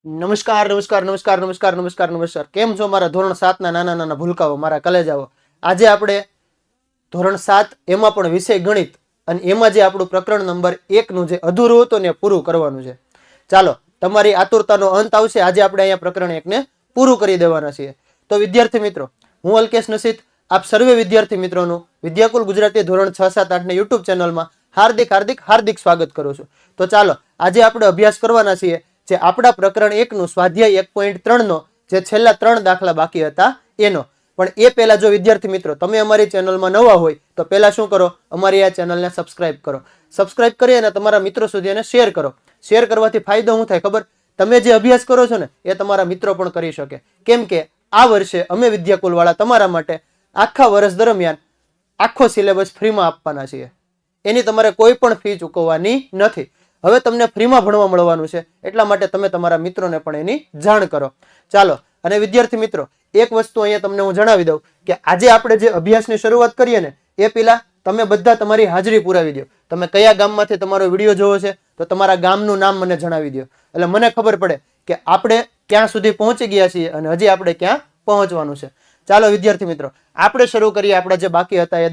નમસ્કાર નમસ્કાર નમસ્કાર નમસ્કાર નમસ્કાર નમસ્કાર કેમ છો મારા ધોરણ 7 ના નાના નાના ભૂલકાઓ મારા કલેજાઓ। આજે આપણે ધોરણ 7 એમાં પણ વિષય ગણિત અને એમાં જે આપણું પ્રકરણ નંબર 1 નું જે અધૂરું હતું ને પૂરું કરવાનું છે। ચાલો તમારી આતુરતાનો અંત આવશે। આજે આપણે અહીંયા પ્રકરણ 1 ને પૂરું કરી દેવાના છીએ। તો વિદ્યાર્થી મિત્રો, હું અલ્કેશ નસીદ આપ સર્વે વિદ્યાર્થી મિત્રોનું વિદ્યાકુલ ગુજરાતી ધોરણ 6 7 8 ને YouTube ચેનલમાં હાર્દિક હાર્દિક હાર્દિક સ્વાગત કરું છું। તો ચાલો આજે આપણે અભ્યાસ કરવાના છીએ જે આપણા પ્રકરણ 1 નું સ્વાધ્યાય 1.3 નો જે છેલ્લા 3 દાખલા બાકી હતા એનો। પણ એ પહેલા જો વિદ્યાર્થી મિત્રો તમે અમારી ચેનલમાં નવા હોય તો પહેલા શું કરો, અમારી આ ચેનલને સબસ્ક્રાઇબ કરો। સબસ્ક્રાઇબ કરી અને તમારા મિત્રો સુધી એને શેર કરો। શેર કરવાથી ફાયદો શું થાય ખબર? તમે જે અભ્યાસ કરો છો ને એ તમારા મિત્રો પણ કરી શકે। કેમ કે આ વર્ષે અમે વિદ્યાકુલ વાળા તમારા માટે આખા વર્ષ દરમિયાન આખો સિલેબસ ફ્રીમાં આપવાના છીએ। એની તમારે કોઈ પણ ફી ચૂકવવાની નથી। હવે તમને ફ્રીમાં ભણવા મળવાનું છે એટલા માટે તમે તમારા મિત્રોને પણ એની જાણ કરો। ચાલો, અને વિદ્યાર્થી મિત્રો એક વસ્તુ અહીંયા તમને હું જણાવી દઉં કે આજે આપણે જે અભ્યાસની શરૂઆત કરીએ ને એ પહેલા તમે બધા તમારી હાજરી પુરાવી દો। તમે કયા ગામમાંથી તમારો વિડીયો જોવો છે તો તમારા ગામનું નામ મને જણાવી દો, એટલે મને ખબર પડે કે આપણે ક્યાં સુધી પહોંચી ગયા છીએ અને હજી આપણે ક્યાં પહોંચવાનું છે। ચાલો વિદ્યાર્થી મિત્રો આપણે શરૂ કરીએ આપણા જે બાકી હતા એ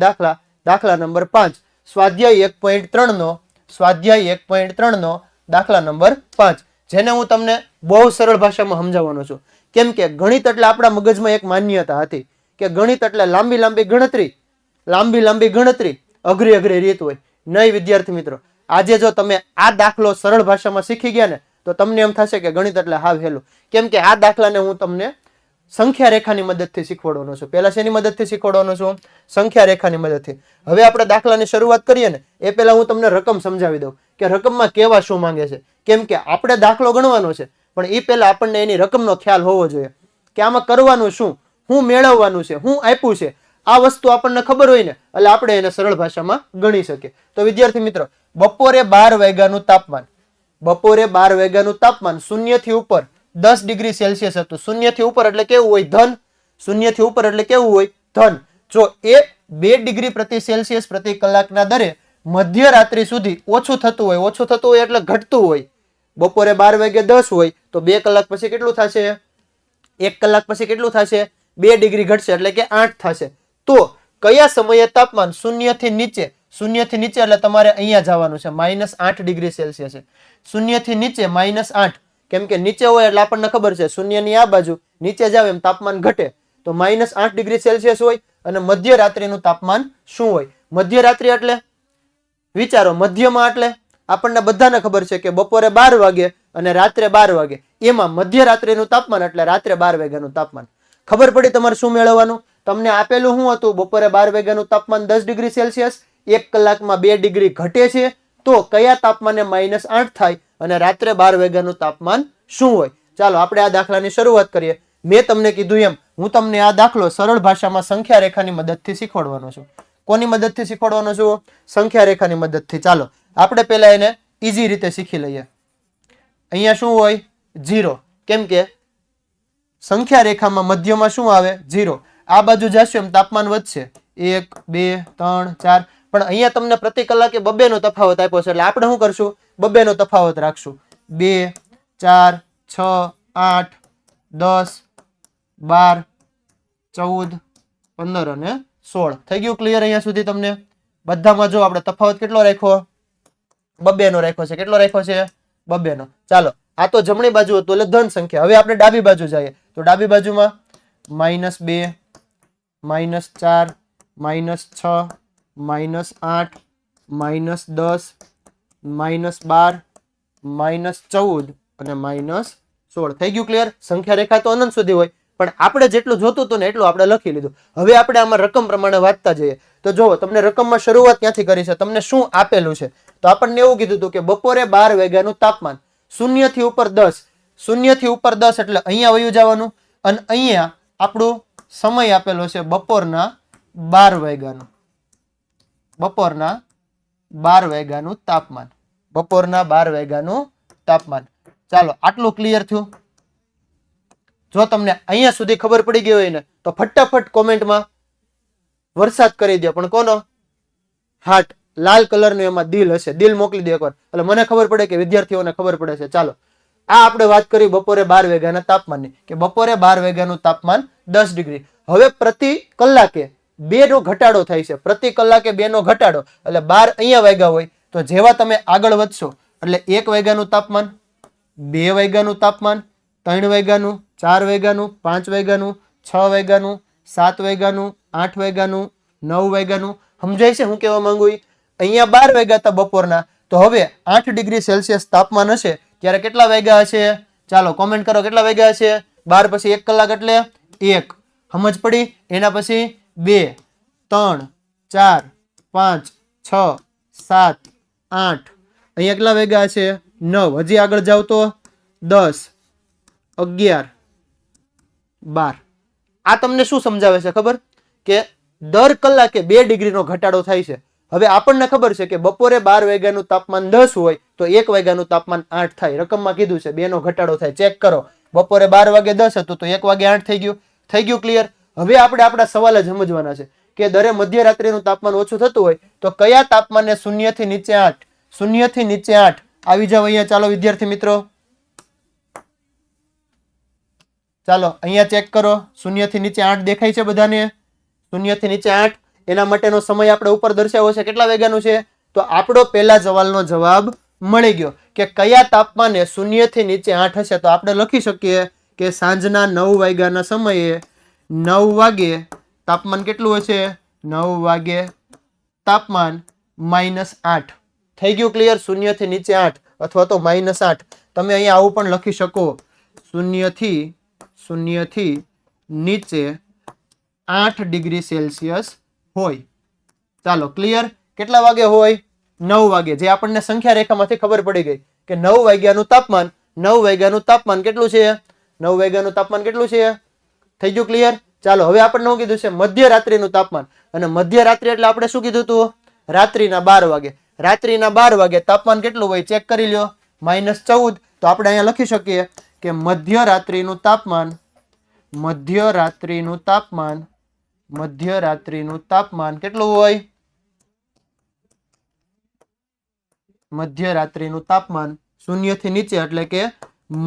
દાખલા નંબર 5 સ્વાધ્યાય 1.3 નો સ્વાધ્યાય 1.3 નો દાખલા નંબર 5 જેને હું તમને બહુ સરળ ભાષામાં સમજાવવાનો છું। કેમ કે ગણિત એટલે આપણા મગજમાં એક માન્યતા હતી કે ગણિત એટલે લાંબી લાંબી ગણતરી અઘરી રીત હોય। નહીં વિદ્યાર્થી મિત્રો, આજે જો તમે આ દાખલો સરળ ભાષામાં શીખી ગયા ને તો તમને એમ થશે કે ગણિત એટલે હાવ હેલું। કેમ કે આ દાખલાને હું તમને સંખ્યા રેખાની મદદથી શીખવાડવાનો છું। પહેલા શેની મદદથી શીખવાડવાનો છું? સંખ્યા રેખાની મદદથી। હવે આપણે દાખલાની શરૂઆત કરીએ ને એ પહેલા હું તમને રકમ સમજાવી દઉં કે રકમમાં કેવા શું માંગે છે। કેમ કે આપણે દાખલો ગણવાનો છે પણ એ પહેલા આપણને એની રકમનો ખ્યાલ હોવો જોઈએ કે આમાં કરવાનું શું મેળવવાનું છે, શું આપ્યું છે। આ વસ્તુ આપણને ખબર હોય ને એટલે આપણે એને સરળ ભાષામાં ગણી શકીએ। તો વિદ્યાર્થી મિત્રો, બપોરે 12 વાગ્યાનું તાપમાન 0 થી ઉપર 10 ડિગ્રી સેલ્સિયસ હતું। 0 થી ઉપર એટલે કેવું હોય? ધન। 0 થી ઉપર એટલે કેવું હોય? ધન। જો એ 2 ડિગ્રી પ્રતિ સેલ્સિયસ પ્રતિ કલાકના દરે મધ્યરાત્રિ સુધી ઓછું થતું હોય એટલે ઘટતું હોય। બપોરે 12 વાગે 10 હોય તો 2 કલાક પછી કેટલું થશે? 1 કલાક પછી કેટલું થશે? 2 ડિગ્રી ઘટશે એટલે કે 8 થશે। તો કયા સમયે તાપમાન 0 થી નીચે એટલે તમારે અહીંયા જવાનું છે -8 ડિગ્રી સેલ્સિયસ છે। 0 થી નીચે -8, કેમ કે નીચે હોય એટલે આપણને ખબર છે 0 ની આ બાજુ નીચે જાવ એમ તાપમાન ઘટે તો -8 ડિગ્રી સેલ્સિયસ હોય। અને મધ્યરાત્રિનું તાપમાન શું હોય? મધ્યરાત્રિ એટલે વિચારો, મધ્યમાં એટલે આપણને બધાને ખબર છે કે બપોરે 12 વાગે અને રાત્રે 12 વાગે, એમાં મધ્યરાત્રિનું તાપમાન એટલે રાત્રે 12 વાગ્યાનું તાપમાન। ખબર પડી તમારે શું મેળવવાનું? તમને આપેલું શું હતું? બપોરે 12 વાગ્યાનું તાપમાન 10 ડિગ્રી સેલ્સિયસ, 1 કલાકમાં 2 ડિગ્રી ઘટે છે તો કયા તાપમાને -8 થાય અને રાત્રે 12 વાગ્યાનું તાપમાન શું હોય? ચાલો આપણે આ દાખલાની શરૂઆત કરીએ। મેં તમને કીધું એમ હું તમને આ દાખલો સરળ ભાષામાં સંખ્યા રેખાની મદદથી શીખવાડવાનો છું। કોની મદદથી શીખવાડવાનો છું? સંખ્યા રેખાની મદદથી। ચાલો આપણે પહેલા એને ઈઝી રીતે શીખી લઈએ। અહીંયા શું હોય? 0, કેમ કે સંખ્યા રેખામાં મધ્યમાં શું આવે? 0। આ બાજુ જશે એમ તાપમાન વધશે 1 2 3 4, પણ અહીંયા તમને પ્રતિ કલાકે 2 નો તફાવત આપ્યો છે એટલે આપણે શું કરશું? 2 નો તફાવત રાખશું। 2 4 6 8 10 12 14 15 અને 16 થઈ ગયું ક્લિયર? અહીંયા સુધી તમને બધામાં જો આપણે તફાવત કેટલો રાખ્યો? 2 નો રાખ્યો છે। કેટલો રાખ્યો છે? 2 નો। ચાલો આ તો જમણી બાજુ હતું એટલે ધન સંખ્યા। હવે આપણે ડાબી બાજુ જઈએ તો ડાબી બાજુમાં -2 -4 -6 -8 -10 -12 -14 અને -16 થઈ ગયું ક્લિયર? સંખ્યા રેખા તો અનંત સુધી હોય પણ આપણે જેટલું જોતું હતું ને એટલું આપણે લખી લીધું। હવે આપણે આમાં રકમ પ્રમાણે વાંચતા જઈએ તો જુઓ તમને રકમમાં શરૂઆત ક્યાંથી કરી છે, તમને શું આપેલું છે? તો આપણને એવું કીધું હતું કે બપોરે 12 વાગ્યાનું તાપમાન 0 થી ઉપર 10, 0 થી ઉપર 10 એટલે અહીંયા વયું જવાનું અને અહીંયા આપણું સમય આપેલો છે બપોરના 12 વાગ્યાનું। બપોરના 12 વાગ્યાનું તાપમાન, બપોરના 12 વાગ્યાનું તાપમાન। ચાલો આટલું ક્લિયર થયું? જો તમને અહીંયા સુધી ખબર પડી ગઈ હોય ને તો ફટાફટ કોમેન્ટમાં વરસાદ કરી દો। પણ કોનો? હાર્ટ, લાલ કલરનું એમાં દિલ હશે, દિલ મોકલી દો એકવાર એટલે મને ખબર પડે કે વિદ્યાર્થીઓને ખબર પડે છે। ચાલો આ આપણે વાત કરી બપોરે 12 વાગ્યાના તાપમાનની કે બપોરે 12 વાગ્યાનું તાપમાન 10 ડિગ્રી. હવે પ્રતિ કલાકે 2 નો ઘટાડો થાય છે. પ્રતિ કલાકે 2 નો ઘટાડો એટલે 12 અહીંયા વાગ્યા હોય તો જેવા તમે આગળ વધશો એટલે 1 વાગ્યાનું તાપમાન, 2 વાગ્યાનું તાપમાન, 3 વાગ્યાનું, 4 વાગ્યાનું, 5 વાગ્યાનું, 6 વાગ્યાનું, 7 વાગ્યાનું, 8 વાગ્યાનું, 9 વાગ્યાનું. સમજાય છે હું કહેવા માંગુ? અહીંયા 12 વાગ્યા હતા બપોરના, તો હવે 8 ડિગ્રી સેલ્સિયસ તાપમાન હશે ત્યારે કેટલા વાગ્યા હશે? ચાલો કોમેન્ટ કરો કેટલા વાગ્યા હશે? 12 પછી 1 કલાક એટલે 1. સમજ પડી? એના પછી 2, 3, 4, 5, 6, 7, 8. અહીંયા કેટલા વાગ્યા હશે? 9. હજી આગળ જાવ તો 10, 11, 12. આ તમને શું સમજાવે છે ખબર? કે દર કલાકે 2 ડિગ્રીનો ઘટાડો થાય છે. હવે આપણને ખબર છે કે બપોરે 12 વાગ્યાનું તાપમાન 10 હોય તો 1 વાગ્યાનું તાપમાન 8 થાય. રકમમાં કીધું છે 2 નો ઘટાડો થાય. ચેક કરો. બપોરે 12 વાગે 10 હતું તો 1 વાગે 8 થઈ ગયું. થઈ ગયું ક્લિયર? હવે આપણે આપણા સવાલ જ સમજવાના છે કે દરે મધ્યરાત્રિનું તાપમાન ઓછું થતું હોય તો કયા તાપમાને 0 થી નીચે 8, 0 થી નીચે 8 આવી જાવ અહીંયા. ચાલો વિદ્યાર્થી મિત્રો, ચાલો અહીંયા ચેક કરો. 0 થી નીચે 8 દેખાય છે બધાને? 0 થી નીચે 8 એના માટેનો સમય આપણે ઉપર દર્શાવ્યો છે. કેટલા વાગ્યાનું છે? તો આપણો પહેલા સવાલનો જવાબ મળી ગયો કે કયા તાપમાને 0 થી નીચે 8 હશે. તો આપણે લખી શકીએ કે સાંજના 9 વાગ્યાના સમયે 9 વાગે તાપમાન કેટલું હશે? 9 વાગે તાપમાન -8. થઈ ગયું ક્લિયર? 0 થી નીચે 8 અથવા તો -8. તમે અહીંયા આવું પણ લખી શકો, 0 થી નીચે 8 ડિગ્રી સેલ્સિયસ હોય. ચાલો ક્લિયર? કેટલા વાગે હોય? 9 વાગે. જે આપણને સંખ્યા રેખામાંથી ખબર પડી ગઈ કે 9 વાગ્યાનું તાપમાન, 9 વાગ્યાનું તાપમાન કેટલું છે? 9 વાગ્યાનું તાપમાન કેટલું છે? થઈ ગયું ક્લિયર? ચાલો હવે આપણને શું કીધું છે? મધ્યરાત્રિનું તાપમાન. અને મધ્યરાત્રિ એટલે આપણે શું કીધું હતું? રાત્રિના 12 વાગે. રાત્રિના 12 વાગે તાપમાન કેટલું હોય? ચેક કરી લ્યો. -14. તો આપણે અહીંયા લખી શકીએ કે મધ્યરાત્રિનું તાપમાન, મધ્યરાત્રિનું તાપમાન કેટલું હોય? મધ્યરાત્રિનું તાપમાન 0 થી નીચે એટલે કે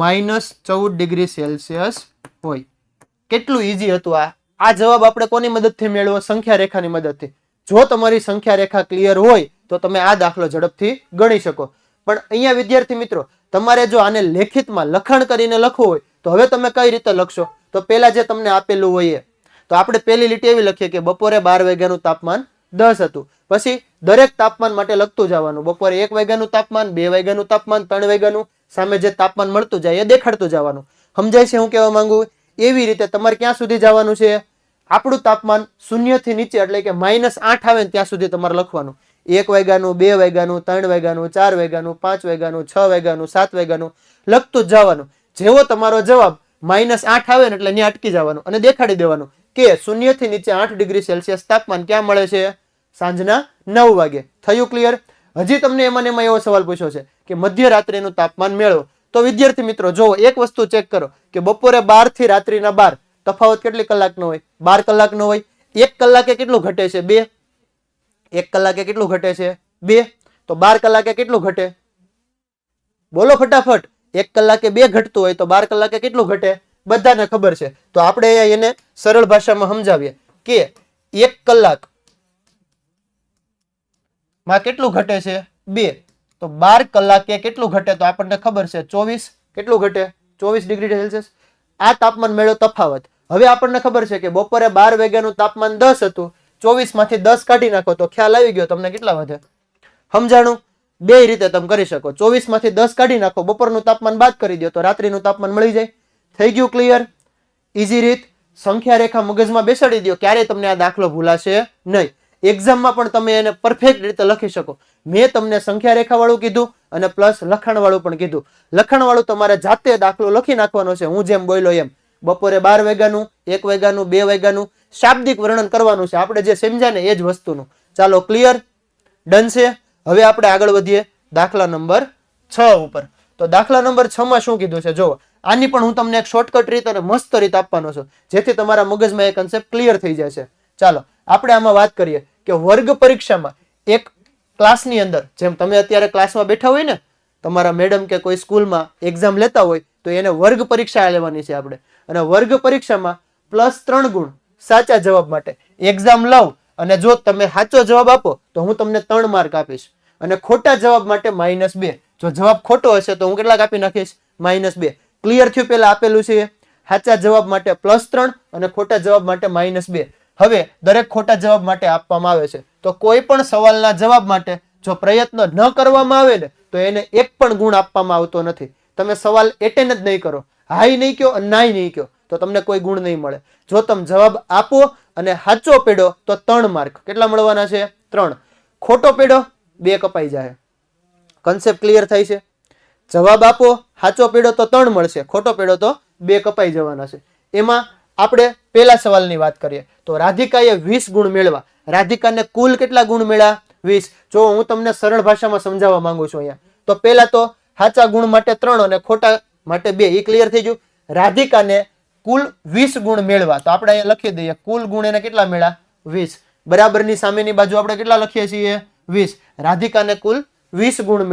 -14 ડિગ્રી સેલ્સિયસ હોય. કેટલું ઈઝી હતું આ. આ જવાબ આપણે કોની મદદથી મેળવો? સંખ્યા રેખાની મદદથી. જો તમારી સંખ્યા રેખા ક્લિયર હોય તો તમે આ દાખલો ઝડપથી ગણી શકો. પણ અહીંયા વિદ્યાર્થી મિત્રો તમારે જો આને લેખિતમાં લખાણ કરીને લખવું હોય તો હવે તમે કઈ રીતે લખશો? તો પહેલા જે તમને આપેલું હોય તો આપણે પહેલી લીટી એવી લખીએ કે બપોરે 12 વાગ્યાનું તાપમાન 10 હતું. પછી દરેક તાપમાન માટે લખતું જવાનું. બપોરે 1 વાગ્યાનું તાપમાન, 2 વાગ્યાનું તાપમાન, 3 વાગ્યાનું, સામે જે તાપમાન મળતું જાય એ દેખાડતું જવાનું. સમજાય છે હું કહેવા માંગુ? એવી રીતે તમારે ક્યાં સુધી જવાનું છે? આપણું તાપમાન 0 થી નીચે એટલે કે -8 આવે ને ત્યાં સુધી તમારે લખવાનું. 1 વાગ્યાનું, 2 વાગ્યાનું, 3 વાગ્યાનું, 4 વાગ્યાનું, 5 વાગ્યાનું, 6 વાગ્યાનું, 7 વાગ્યાનું લખતું જ જવાનું. જેવો તમારો જવાબ -8 આવે ને એટલે ત્યાં અટકી જવાનું અને દેખાડી દેવાનું કે 0 થી નીચે 8 ડિગ્રી સેલ્સિયસ તાપમાન ક્યાં મળે છે? સાંજના 9 વાગે. થયું ક્લિયર? હજી તમને એમાં એવો સવાલ પૂછ્યો છે કે મધ્યરાત્રિનું તાપમાન મેળવો. તો વિદ્યાર્થી મિત્રો જો એક વસ્તુ ચેક કરો કે બપોરે 12 થી રાત્રિના 12 તફાવત કેટલી કલાકનો હોય? 12 કલાકનો હોય. 1 કલાકે કેટલું ઘટે છે? 2. 1 કલાકે કેટલું ઘટે છે? 2. તો 12 કલાકે કેટલું ઘટે? બોલો ફટાફટ. 1 કલાકે 2 ઘટતું હોય તો 12 કલાકે કેટલું ઘટે? બધાને ખબર છે. તો આપણે એને સરળ ભાષામાં સમજાવીએ કે 1 કલાક માં કેટલું ઘટે છે? 2. તો 12 કલાકે કેટલું ઘટે? તો આપણને ખબર છે 24. કેટલું ઘટે? 24 ડિગ્રી સેલ્સિયસ. આ તાપમાન મેળવો તફાવત. હવે આપણને ખબર છે કે બપોરે 12 વાગ્યાનું તાપમાન 10 હતું. 24 માંથી 10 કાઢી નાખો તો ખ્યાલ આવી ગયો તમને કેટલા વધે? સમજાણું? બે રીતે તમે કરી શકો. 24 માંથી 10 કાઢી નાખો, બપોરનું તાપમાન બાદ કરી દો તો રાત્રિનું તાપમાન મળી જાય. થઈ ગયું ક્લિયર? ઈઝી રીત. સંખ્યા રેખા મગજમાં બેસાડી દો, ક્યારે તમને આ દાખલો ભૂલાશે નહીં. એક્ઝામમાં પણ તમે એને પરફેક્ટ રીતે લખી શકો. મેં તમને સંખ્યા રેખા વાળું કીધું અને પ્લસ લખાણ વાળું પણ કીધું. લખાણ વાળું તમારે જાતે દાખલો લખી નાખવાનો છે, હું જેમ બોલ્યો એમ. બપોરે 12 વાગ્યાનું, 1 વાગ્યાનું, 2 વાગ્યાનું શાબ્દિક વર્ણન કરવાનું છે. આપણે જે સમજ્યા ને એ જ વસ્તુનું. ચાલો ક્લિયર? ડન છે? હવે આપણે આગળ વધીએ દાખલા નંબર 6 ઉપર. તો દાખલા નંબર 6 માં શું કીધું છે જો. આની પણ હું તમને એક શોર્ટકટ રીત અને મસ્ત રીત આપવાનો છું જેથી તમારા મગજમાં એ કન્સેપ્ટ ક્લિયર થઈ જાય છે. ચાલો આપણે આમાં વાત કરીએ કે વર્ગ પરીક્ષામાં એક ક્લાસની અંદર, જેમ તમે અત્યારે ક્લાસમાં બેઠા હોય ને, તમારા મેડમ કે કોઈ સ્કૂલમાં એક્ઝામ લેતા હોય તો એને વર્ગ પરીક્ષા લેવાની છે આપણે, અને વર્ગ પરીક્ષામાં +3 ગુણ સાચા જવાબ માટે. એક્ઝામ લઉં અને જો તમે સાચો જવાબ આપો તો હું તમને 3 માર્ક આપીશ, અને ખોટા જવાબ માટે -2. જો જવાબ ખોટો હશે તો હું કેટલા કાપી નાખીશ? -2. ક્લિયર થયું? પેલા આપેલું છે સાચા જવાબ માટે +3 અને ખોટા જવાબ માટે -2. હવે દરેક ખોટા જવાબ માટે આપવામાં આવે છે, તો કોઈ પણ સવાલના જવાબ માટે જો પ્રયત્ન ન કરવામાં આવે ને તો એને એક પણ ગુણ આપવામાં આવતો નથી. તમે સવાલ એટેન્ડ જ નહીં કરો, હાઈ નહીં કહો અને નાઈ નહીં કહો તો તમને કોઈ ગુણ નહીં મળે. જો તમે જવાબ આપો અને સાચો પેડો તો 3 માર્ક. કેટલા મળવાના છે? 3. ખોટો પેડો 2 કપાઈ જાય. કન્સેપ્ટ ક્લિયર થાય છે? જવાબ આપો, સાચો પેડો તો 3 મળશે, ખોટો પેડો તો 2 કપાઈ જવાના છે. એમાં આપણે પહેલા સવાલની વાત કરીએ તો રાધિકાએ 20 ગુણ મેળવા. રાધિકાને કુલ કેટલા ગુણ મળ્યા? 20. જો હું તમને સરળ ભાષામાં સમજાવવા માંગુ છું અહીંયા, તો પહેલા તો સાચા ગુણ માટે 3 અને ખોટા માટે 2. એ ક્લિયર થઈ ગયું. રાધિકાને કુલ 20 ગુણ મેળવા, તો આપણે અહીંયા લખી દઈએ કુલ ગુણ એને કેટલા મળ્યા? 20. બરાબરની સામેની બાજુ આપણે કેટલા લખીએ છીએ? 20. રાધિકાને કુલ 20 ગુણ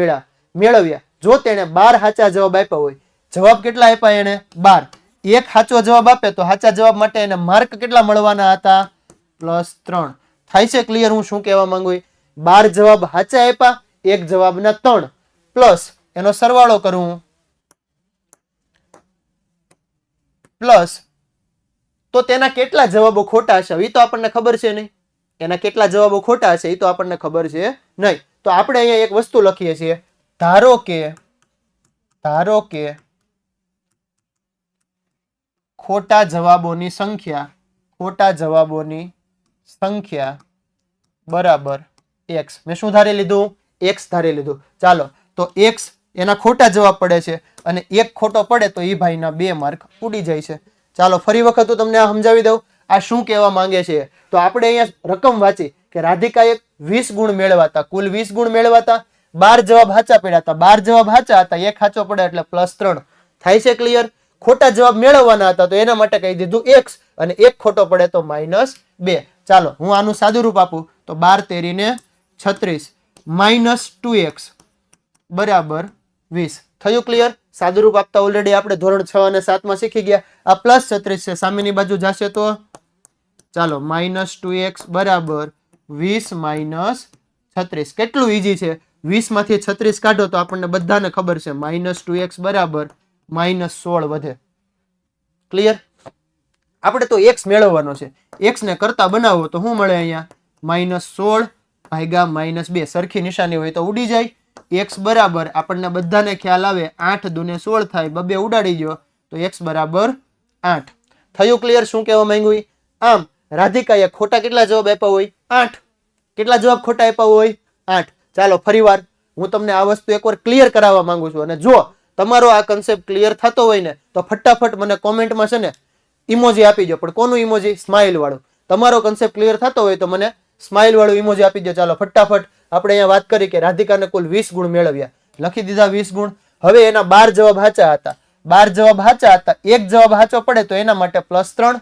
મેળવ્યા. જો તેણે 12 સાચા જવાબ આપ્યા હોય, જવાબ કેટલા આપ્યા એને? 12. એક સાચો જવાબ આપે તો સાચા જવાબ માટે એને માર્ક કેટલા મળવાના હતા? +3. થાય છે ક્લિયર હું શું કહેવા માંગુ? 12 જવાબ સાચા આપ્યા, એક જવાબના 3 પ્લસ એનો સરવાળો કરું પ્લસ તો તેના કેટલા જવાબો ખોટા હશે એ તો આપણને ખબર છે નહીં. એના કેટલા જવાબો ખોટા હશે એ તો આપણને ખબર છે નહીં. તો આપણે અહીંયા એક વસ્તુ લખીએ છીએ, ધારો કે ખોટા જવાબોની સંખ્યા બરાબર x. મેં શું ધારી લીધું? x ધારી લીધું. ચાલો તો x એના ખોટા જવાબ પડે છે અને એક ખોટો પડે તો એ ભાઈના 2 માર્ક ઉડી જાય છે. ચાલો ફરી વખત હું તમને આ સમજાવી દઉં આ શું કહેવા માંગે છે. તો આપણે અહીંયા રકમ વાંચી કે રાધિકાએ 20 ગુણ મેળવાતા, કુલ 20 ગુણ મેળવાતા, 12 જવાબ સાચા પડ્યા હતા, 12 જવાબ સાચા હતા, એક સાચો પડે એટલે +3. થાય છે ક્લિયર? ખોટા જવાબ મેળવવાના હતા તો એના માટે કહી દીધું x અને એક ખોટો પડે તો -2. ચાલો હું આનું સાદું રૂપ આપું તો 12 તેરીને 36 -2x બરાબર 20. થયું ક્લિયર? સાદું રૂપ આપતા ઓલરેડી આપણે ધોરણ 6 અને 7 માં શીખી ગયા. આ +36 છે, સામેની બાજુ જશે તો ચાલો -2x બરાબર 20 - 36. કેટલું ઈઝી છે. 20 માંથી 36 કાઢો તો આપણને બધાને ખબર છે -2x બરાબર -16 વધે. ક્લિયર? આપણે તો x મેળવવાનો છે. x ને કરતા બનાવો તો શું મળે? અહીંયા -16 ભાગ્યા -2. સરખી નિશાની હોય તો ઉડી જાય. x બરાબર આપણને બધાને ખ્યાલ આવે 8 દુને 16 થાય, 2 ઉડાડી ગયો તો x બરાબર 8. થયું ક્લિયર શું કહેવા માંગ્યું? આમ રાધિકાએ ખોટા કેટલા જવાબ આપ્યા હોય? 8. કેટલા જવાબ ખોટા આપ્યા હોય? 8. ચાલો ફરીવાર હું તમને આ વસ્તુ એકવાર ક્લિયર કરાવવા માંગુ છું, અને જો તમારો આ કન્સેપ્ટ ક્લિયર થતો હોય ને તો ફટાફટ મને કોમેન્ટમાં છે ને ઇમોજી આપી દો. પણ કોનું ઇમોજી? સ્માઇલ વાળું. તમારો કન્સેપ્ટ ક્લિયર થતો હોય તો મને સ્માઇલ વાળું ઇમોજી આપી દો. ચાલો ફટાફટ આપણે અહીંયા વાત કરી કે રાધિકાને કુલ 20 ગુણ મેળવ્યા, લખી દીધા 20 ગુણ. હવે એના 12 જવાબ સાચા હતા, 12 જવાબ સાચા હતા, એક જવાબ સાચો પડે તો એના માટે +3.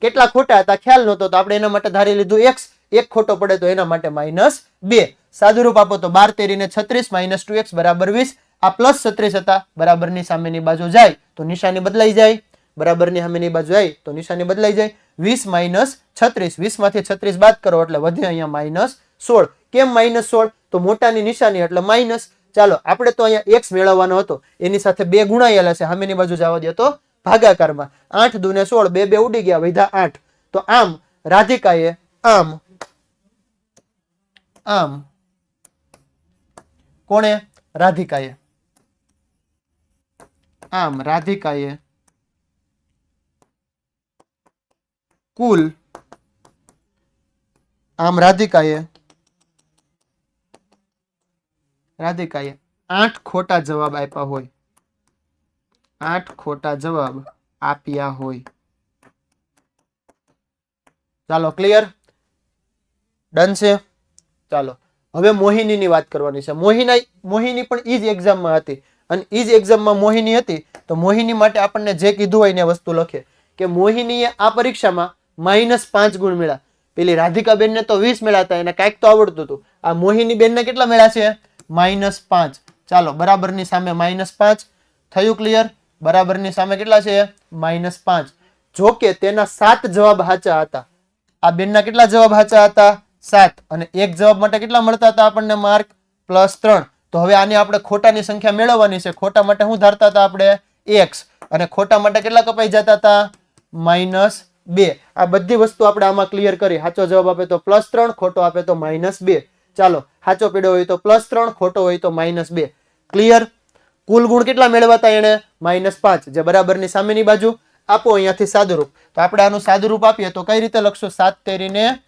કેટલા ખોટા હતા ખ્યાલ નહોતો તો આપણે એના માટે ધારી લીધું x, એક ખોટો પડે તો એના માટે -2. સાદું રૂપ આપો તો 12 તેરીને 36 -2x બરાબર 20. આ +36 હતા, બરાબરની સામેની બાજુ જાય તો નિશાની બદલાઈ જાય, બરાબરની સામેની બાજુ જાય તો નિશાની બદલાઈ જાય. 20 - 36, 20 માંથી 36 બાદ કરો એટલે વધે અહીંયા -16. કેમ -16? તો મોટાની નિશાની એટલે માઇનસ. ચાલો આપણે તો અહીંયા x મેળવવાનો હતો, એની સાથે 2 ગુણાયેલા છે, સામેની બાજુ જવા દો તો ભાગાકારમાં. 8 દુને 16, 2 ઉડી ગયા, વધ્યા 8. તો આમ રાધિકાએ કોણે? રાધિકાએ કુલ રાધિકાએ 8 ખોટા જવાબ આપ્યા હોય, 8 ખોટા જવાબ આપ્યા હોય. ચાલો ક્લિયર? ડન છે? ચાલો હવે મોહિનીની વાત કરવાની છે. મોહિની પણ ઈ જ એક્ઝામમાં હતી, અને ઈ જ એક્ઝામમાં મોહિની હતી તો મોહિની માટે આપણને જે કીધું હોય ને વસ્તુ લખે કે મોહિનીએ આ પરીક્ષામાં -5 ગુણ મળ્યા. પેલી રાધિકા બેનને તો 20 મળ્યા હતા, એને કાંઈક તો આવડતું હતું. આ મોહિની બેનને કેટલા મળ્યા છે? -5. ચાલો બરાબરની સામે -5 થયું ક્લિયર. બરાબરની સામે કેટલા છે? -5. જો કે તેના 7 જવાબ સાચા હતા. આ બેનના કેટલા જવાબ સાચા હતા? 7. અને એક જવાબ માટે કેટલા મળતા હતા આપણને માર્ક? +3. તો હવે આની આપણે ખોટાની સંખ્યા મેળવવાની છે. ખોટા માટે શું ધારતા હતા આપણે? x. અને ખોટા માટે કેટલા કપાઈ જતા હતા? -2. આ બધી વસ્તુ આપણે આમાં ક્લિયર કરી. સાચો જવાબ આપે તો +3, ખોટો આપે તો -2. ચાલો સાચો પીડ્યો હોય તો +3, ખોટો હોય તો -2. ક્લિયર. કુલ ગુણ કેટલા મેળવાતા એને? -5. જે બરાબરની સામેની બાજુ આપો અહીંયાથી સાદુરૂપ. તો આપણે આનું સાદુરૂપ આપીએ તો કઈ રીતે લખશું? 7 તેરીને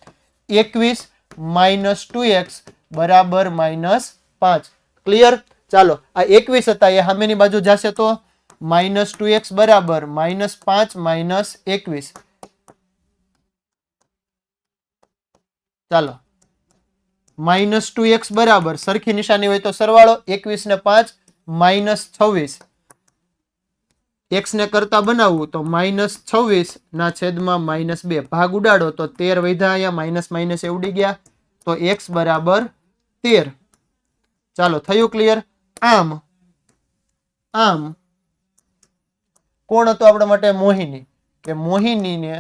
21 -2x બરાબર -5. ક્લિયર. ચાલો આ 21 હતા એ સામેની બાજુ જશે તો -2x બરાબર -5 -21. ચાલો -2x બરાબર સરખી નિશાની હોય તો સરવાળો 21 ને 5 -26. x ને કરતા બનાવવું તો -26 ના છેદમાં -2. ભાગ ઉડાડો તો 13 વધ્યા. અહીંયા માઇનસ માઇનસ એ ઉડી ગયા તો x બરાબર 13. ચાલો થયું ક્લિયર. આમ કોણ હતું આપણા માટે? મોહિની. કે મોહિનીએ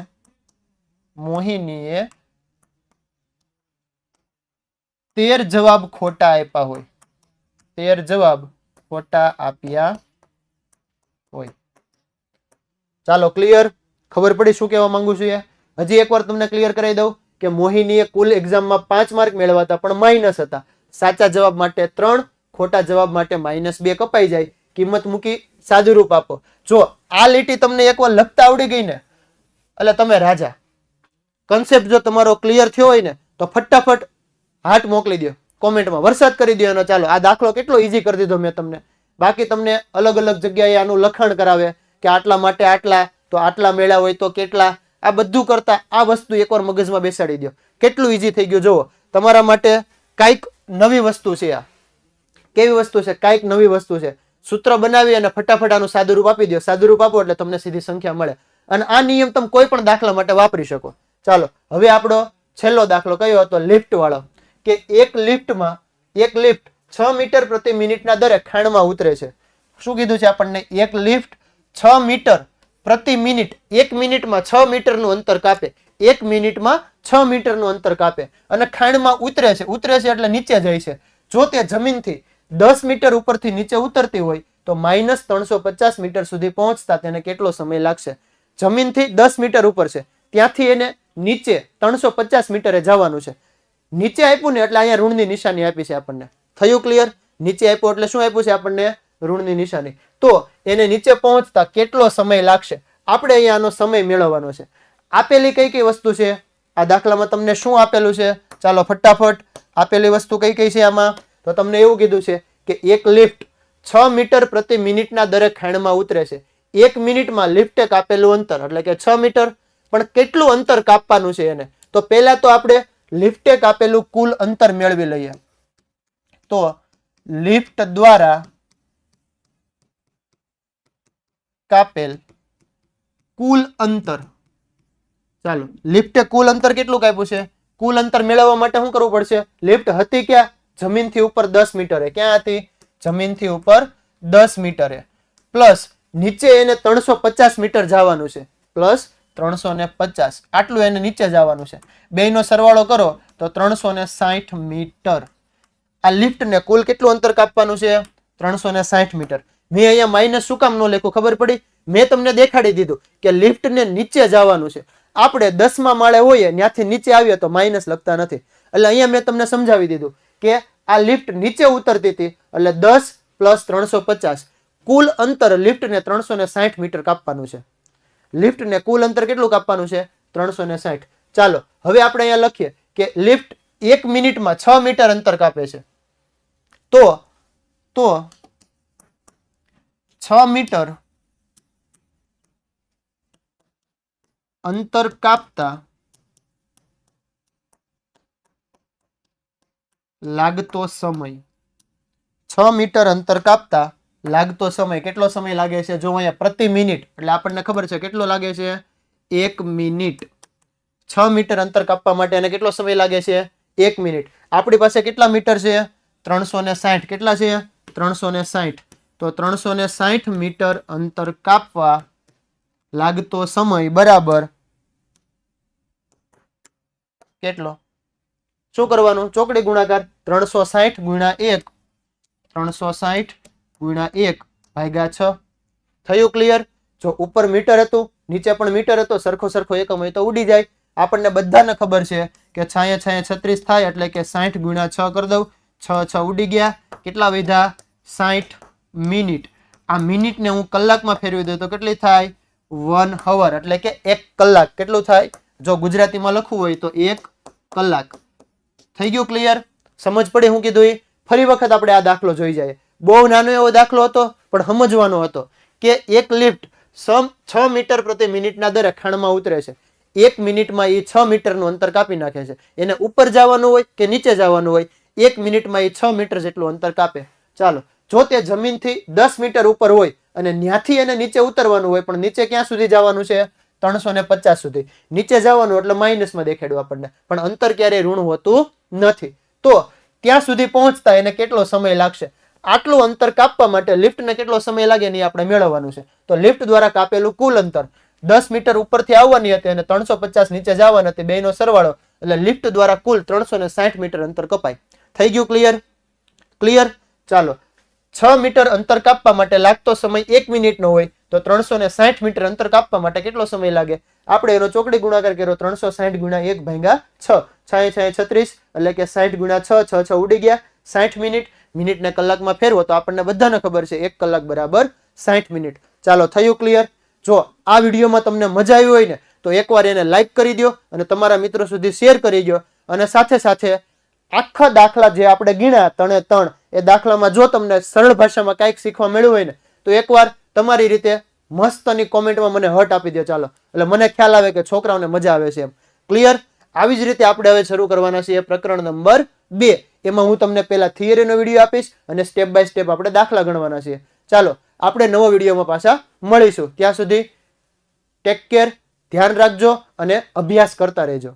13 જવાબ ખોટા આપ્યા હોય. 13 જવાબ ખોટા આપ્યા હોય. ચાલો ક્લિયર. ખબર પડી શું કહેવા માંગુ છું? હજી એકવાર તમને ક્લિયર કરાવી દઉં કે મોહિનીએ કુલ એક્ઝામમાં 5 માર્ક મેળવાતા પણ માઇનસ હતા. સાચા જવાબ માટે 3, ખોટા જવાબ માટે -2 કપાઈ જાય. કિંમત મૂકી સાદુરૂપ આપો. જો આ લીટી તમને એકવાર લખતા આવડી ગઈ ને એટલે તમે રાજા. કન્સેપ્ટ જો તમારો ક્લિયર થયો હોય ને તો ફટાફટ હાર્ટ મોકલી દો કોમેન્ટમાં, વરસાદ કરી દો એનો. ચાલો આ દાખલો કેટલો ઈઝી કરી દીધો મેં તમને. બાકી તમને અલગ અલગ જગ્યાએ આનું લખાણ કરાવે કે આટલા માટે આટલા, તો આટલા મેળા હોય તો કેટલા. આ બધું કરતા આ વસ્તુ એકવાર મગજમાં બેસાડી દો. કેટલું ઈઝી થઈ ગયું. જુઓ તમારા માટે કાંઈક નવી વસ્તુ છે. આ કેવી વસ્તુ છે? કાંઈક નવી વસ્તુ છે. સૂત્ર બનાવી અને ફટાફટ આનું સાદુરૂપ આપી દો. સાદુરૂપ આપો એટલે તમને સીધી સંખ્યા મળે. અને આ નિયમ તમે કોઈ પણ દાખલા માટે વાપરી શકો. ચાલો હવે આપણો છેલ્લો દાખલો કયો હતો? લિફ્ટ વાળો. કે એક લિફ્ટ 6 મીટર પ્રતિ મિનિટના દરે ખાણમાં ઉતરે છે. શું કીધું છે આપણને? એક લિફ્ટ 6 મીટર પ્રતિ મિનિટ, 1 મિનિટમાં 6 મીટરનું અંતર કાપે. 1 મિનિટમાં 6 મીટરનું અંતર કાપે અને ખાણમાં ઉતરે છે. ઉતરે છે એટલે નીચે જાય છે. જો તે જમીનથી 10 મીટર ઉપરથી નીચે ઉતરતી હોય તો -350 મીટર સુધી પહોંચતા તેને કેટલો સમય લાગશે? જમીનથી 10 મીટર ઉપર છે, ત્યાંથી એને નીચે 350 મીટરે જવાનું છે. નીચે આપ્યું ને એટલે અહીંયા ઋણની નિશાની આપી છે આપણને. થયું ક્લિયર? નીચે આપ્યું એટલે શું આપ્યું છે આપણને? ઋણની નિશાની. તો એને નીચે પહોંચતા કેટલો સમય લાગશે? આપણે અહીંયા આનો સમય મેળવવાનો છે. આપેલી કઈ કઈ વસ્તુ છે આ દાખલામાં? તમને શું આપેલું છે? ચાલો ફટાફટ આપેલી વસ્તુ કઈ કઈ છે આમાં? તો તમને એવું કીધું છે કે એક લિફ્ટ 6 મીટર પ્રતિ મિનિટના દરે ખાણમાં ઉતરે છે. 1 મિનિટમાં લિફ્ટે કાપેલું અંતર એટલે કે 6 મીટર. પણ કેટલું અંતર કાપવાનું છે એને? તો પહેલા તો આપણે લિફ્ટે કાપેલું કુલ અંતર મેળવી લઈએ. તો લિફ્ટ દ્વારા કાપેલ કુલ અંતર. ચાલો લિફ્ટે કુલ અંતર કેટલું કાપ્યું છે? કુલ અંતર મેળવવા માટે શું કરવું પડશે? લિફ્ટ હતી ક્યાં? જમીનથી ઉપર 10 મીટરે. ક્યાં હતી? જમીનથી ઉપર 10 મીટરે. પ્લસ નીચે એને 350 મીટર જવાનું છે. પ્લસ 350 આટલું એને નીચે જવાનું છે. બેયનો સરવાળો કરો તો 360 મીટર. આ લિફ્ટને કુલ કેટલું અંતર કાપવાનું છે? 360 મીટર. મેં અહીંયા માઇનસ શું કામ ન લખ્યું ખબર પડી? મેં તમને દેખાડી દીધું કે લિફ્ટને નીચે જવાનું છે. આપણે 10મા માળે હોઈએ ત્યાંથી નીચે આવીએ તો માઇનસ લખતા નથી. એટલે અહીંયા મેં તમને સમજાવી દીધું કે આ લિફ્ટ નીચે ઉતરતી હતી એટલે 10 + 350 કુલ અંતર લિફ્ટને 360 મીટર કાપવાનું છે. લિફ્ટને કુલ અંતર કેટલું કાપવાનું છે? 360. ચાલો હવે આપણે અહીંયા લખીએ કે લિફ્ટ 1 મિનિટમાં 6 મીટર અંતર કાપે છે. તો 6 મીટર અંતર કાપતા લાગતો સમય. 6 મીટર અંતર કાપતા લાગતો સમય કેટલો સમય લાગે છે? જો અહીંયા પ્રતિ મિનિટ એટલે આપણને ખબર છે કેટલો લાગે છે? 1 મિનિટ. 6 મીટર અંતર કાપવા માટે એને કેટલો સમય લાગે છે? 1 મિનિટ. આપણી પાસે કેટલા મીટર છે? 360. કેટલા છે? 360 તો 360 મીટર અંતર કાપવા લાગતો સમય બરાબર કેટલો? શું કરવાનું? ચોકડી ગુણાકાર 360 ગુણ્યા 1 360 ગુણ્યા 1 ભાગ્યા 6 થયું ક્લિયર? જો ઉપર મીટર હતું નીચે પણ મીટર હતો સરખો એકમ હોય તો ઉડી જાય. આપણને બધાને ખબર છે કે 6 36 થાય એટલે કે 60 ગુણ્યા 6 કરી દઉં. 6 ઉડી ગયા. કેટલા વધ્યા? 60 મિનિટ. આ મિનિટને હું કલાકમાં ફેરવી દઉં તો કેટલી થાય? 1 hour એટલે કે 1 કલાક. કેટલું થાય? જો ગુજરાતીમાં લખવું હોય તો 1 કલાક. થઈ ગયું ક્લિયર? સમજ પડે હું કીધું એ? ફરી વખત આપણે આ દાખલો જોઈ જાય. બહુ નાનો એવો દાખલો હતો પણ સમજવાનો હતો કે એક લિફ્ટ 6 મીટર પ્રતિ મિનિટના દરે ખાણમાં ઉતરે છે. 1 મિનિટમાં એ 6 મીટરનું અંતર કાપી નાખે છે. એને ઉપર જવાનું હોય કે નીચે જવાનું હોય 1 મિનિટમાં એ 6 મીટર જેટલું અંતર કાપે. ચાલો, જો તે જમીનથી 10 મીટર ઉપર હોય અને ત્યાંથી એને નીચે ઉતરવાનું હોય પણ નીચે ક્યાં સુધી જવાનું છે? 350 સુધી. નીચે જવાનું એટલે માઇનસમાં દેખાડ્યું આપણને, પણ અંતર ક્યારેય ઋણ હોતું નથી. તો ત્યાં સુધી પહોંચતા એને કેટલો સમય લાગશે? આટલું અંતર કાપવા માટે લિફ્ટને કેટલો સમય લાગે ને આપણે મેળવવાનું છે. તો લિફ્ટ દ્વારા કાપેલું કુલ અંતર 10 મીટર ઉપરથી આવવાની હતી અને 350 નીચે જવાની હતી, બેનો સરવાળો એટલે લિફ્ટ દ્વારા કુલ 360 મીટર અંતર કપાય. થઈ ગયું ક્લિયર? ક્લિયર? ચાલો, 6 મીટર અંતર કાપવા માટે લાગતો સમય 1 મિનિટનો હોય તો 360 મીટર અંતર કાપવા માટે કેટલો સમય લાગે? આપણે એનો ચોકડી ગુણાકાર કર્યો 360 ગુણ્યા 1 ભાગ્યા 6. 6 36 એટલે કે 60 ગુણ્યા 6 6 ઉડી ગયા. 60 મિનિટ. મિનિટને કલાકમાં ફેરવો તો આપણને બધાને ખબર છે 1 કલાક બરાબર 60 મિનિટ. ચાલો, થયું ક્લિયર? જો આ વિડીયોમાં તમને મજા આવી હોય ને તો એકવાર એને લાઈક કરી દો અને તમારા મિત્રો સુધી શેર કરી દો. અને સાથે સાથે આખા દાખલા જે આપણે ગણ્યા 3 એ દાખલામાં જો તમને સરળ ભાષામાં કંઈક શીખવા મળ્યું હોય ને તો એકવાર તમારી રીતે મસ્તની કોમેન્ટમાં મને હર્ટ આપી દો. ચાલો, એટલે મને ખ્યાલ આવે કે છોકરાઓને મજા આવે છે એમ. ક્લિયર? આવી જ રીતે આપણે હવે શરૂ કરવાના છીએ પ્રકરણ નંબર 2. એમાં હું તમને પહેલા થિયરીનો વિડીયો આપીશ અને સ્ટેપ બાય સ્ટેપ આપણે દાખલા ગણવાના છીએ. ચાલો, આપણે નવો વિડીયોમાં પાછા મળીશું. ત્યાં સુધી ટેક કેર, ધ્યાન રાખજો અને અભ્યાસ કરતા રહેજો.